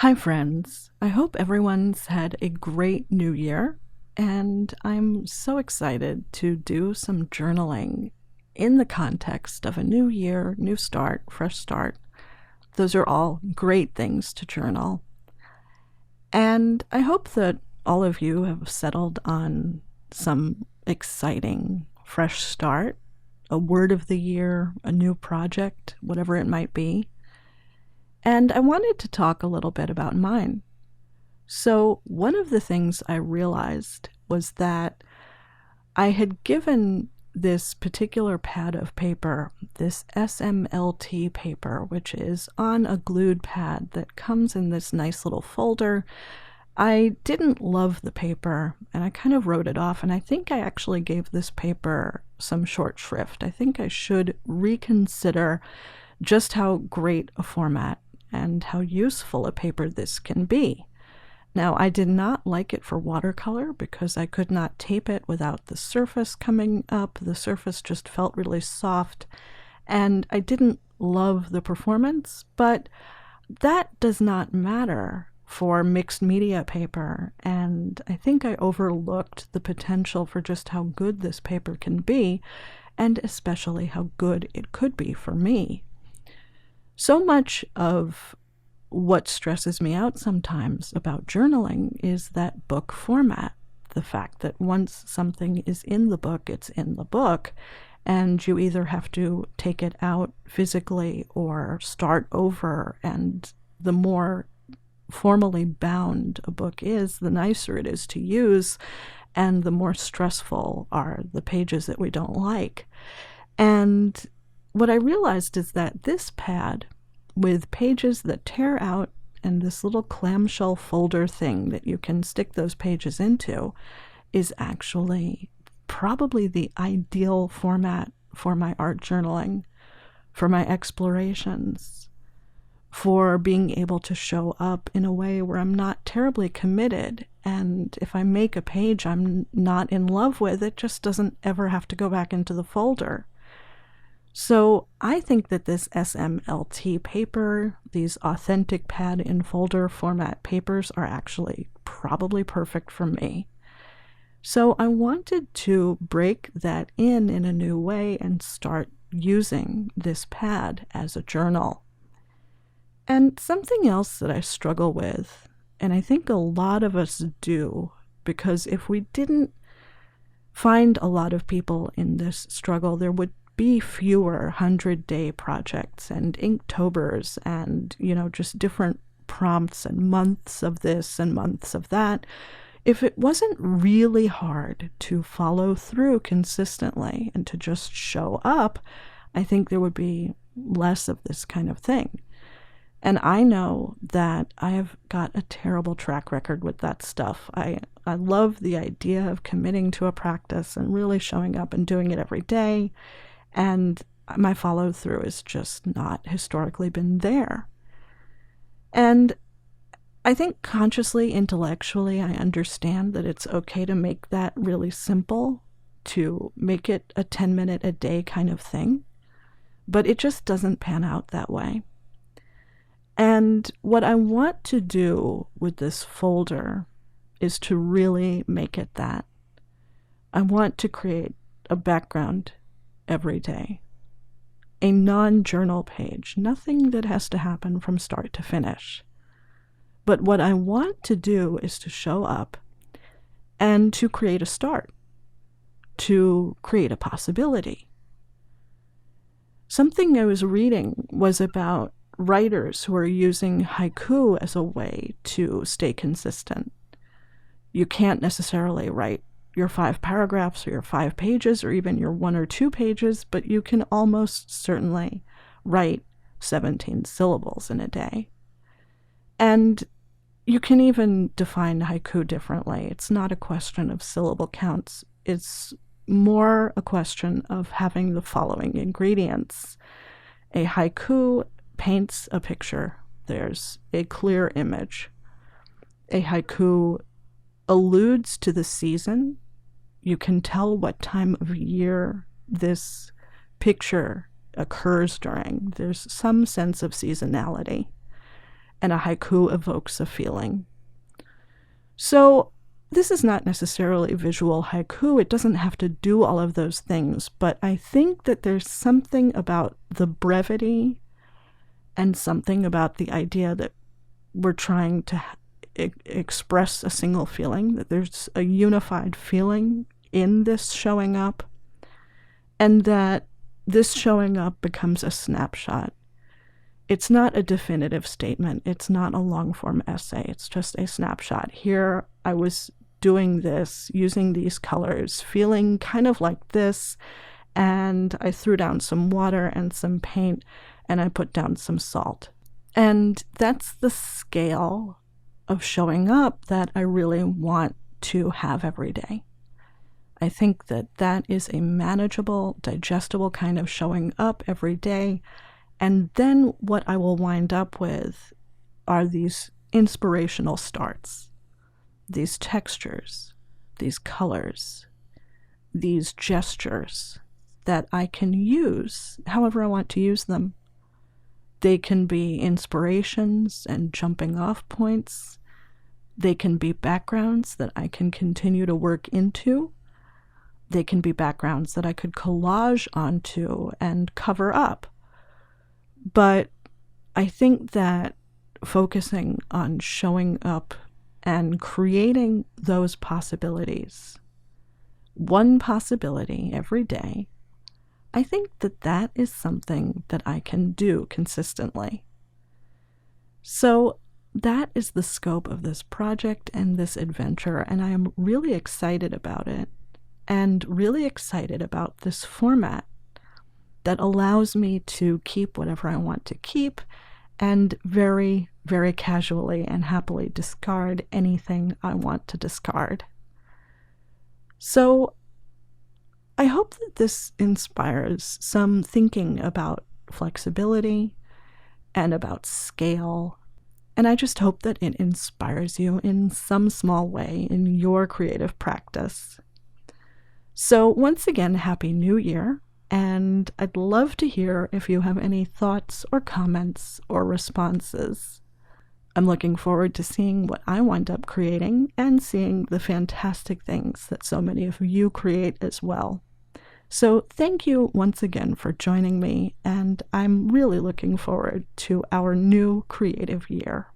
Hi, friends. I hope everyone's had a great new year, and I'm so excited to do some journaling in the context of a new year, new start, fresh start. Those are all great things to journal. And I hope that all of you have settled on some exciting fresh start, a word of the year, a new project, whatever it might be. And I wanted to talk a little bit about mine. So, one of the things I realized was that I had given this particular pad of paper, this SMLT paper, which is on a glued pad that comes in this nice little folder. I didn't love the paper and I kind of wrote it off, and I think I actually gave this paper some short shrift. I think I should reconsider just how great a format and how useful a paper this can be. Now, I did not like it for watercolor because I could not tape it without the surface coming up. The surface just felt really soft, and I didn't love the performance, but that does not matter for mixed media paper, and I think I overlooked the potential for just how good this paper can be, and especially how good it could be for me. So much of what stresses me out sometimes about journaling is that book format. The fact that once something is in the book, it's in the book, and you either have to take it out physically or start over. And the more formally bound a book is, the nicer it is to use, and the more stressful are the pages that we don't like. And what I realized is that this pad, with pages that tear out and this little clamshell folder thing that you can stick those pages into, is actually probably the ideal format for my art journaling, for my explorations, for being able to show up in a way where I'm not terribly committed. And if I make a page I'm not in love with, it just doesn't ever have to go back into the folder. So I think that this SMLT paper, these authentic pad in folder format papers, are actually probably perfect for me. So I wanted to break that in a new way and start using this pad as a journal. And something else that I struggle with, and I think a lot of us do, because if we didn't find a lot of people in this struggle, there would be fewer 100-day projects and Inktobers and, just different prompts and months of this and months of that. If it wasn't really hard to follow through consistently and to just show up, I think there would be less of this kind of thing. And I know that I have got a terrible track record with that stuff. I love the idea of committing to a practice and really showing up and doing it every day. And my follow through has just not historically been there. And I think consciously, intellectually, I understand that it's okay to make that really simple, to make it a 10-minute a day kind of thing. But it just doesn't pan out that way. And what I want to do with this folder is to really make it that. I want to create a background every day, a non-journal page, nothing that has to happen from start to finish. But what I want to do is to show up and to create a start, to create a possibility. Something I was reading was about writers who are using haiku as a way to stay consistent. You can't necessarily write your 5 paragraphs or your 5 pages or even your 1 or 2 pages, but you can almost certainly write 17 syllables in a day. And you can even define haiku differently. It's not a question of syllable counts. It's more a question of having the following ingredients. A haiku paints a picture. There's a clear image. A haiku alludes to the season. You can tell what time of year this picture occurs during. There's some sense of seasonality. and a haiku evokes a feeling. So this is not necessarily visual haiku. It doesn't have to do all of those things, but I think that there's something about the brevity and something about the idea that we're trying to express a single feeling, that there's a unified feeling in this showing up, and that this showing up becomes a snapshot. It's not a definitive statement. It's not a long-form essay. It's just a snapshot. Here I was doing this, using these colors, feeling kind of like this, and I threw down some water and some paint, and I put down some salt. And that's the scale of showing up that I really want to have every day. I think that that is a manageable, digestible kind of showing up every day. And then what I will wind up with are these inspirational starts, these textures, these colors, these gestures that I can use however I want to use them. They can be inspirations and jumping off points. They can be backgrounds that I can continue to work into. They can be backgrounds that I could collage onto and cover up. But I think that focusing on showing up and creating those possibilities, one possibility every day, I think that that is something that I can do consistently. So that is the scope of this project and this adventure, and I am really excited about it, and really excited about this format that allows me to keep whatever I want to keep and very, very casually and happily discard anything I want to discard. So I hope that this inspires some thinking about flexibility and about scale, and I just hope that it inspires you in some small way in your creative practice. So once again, Happy New Year, and I'd love to hear if you have any thoughts or comments or responses. I'm looking forward to seeing what I wind up creating and seeing the fantastic things that so many of you create as well. So thank you once again for joining me, and I'm really looking forward to our new creative year.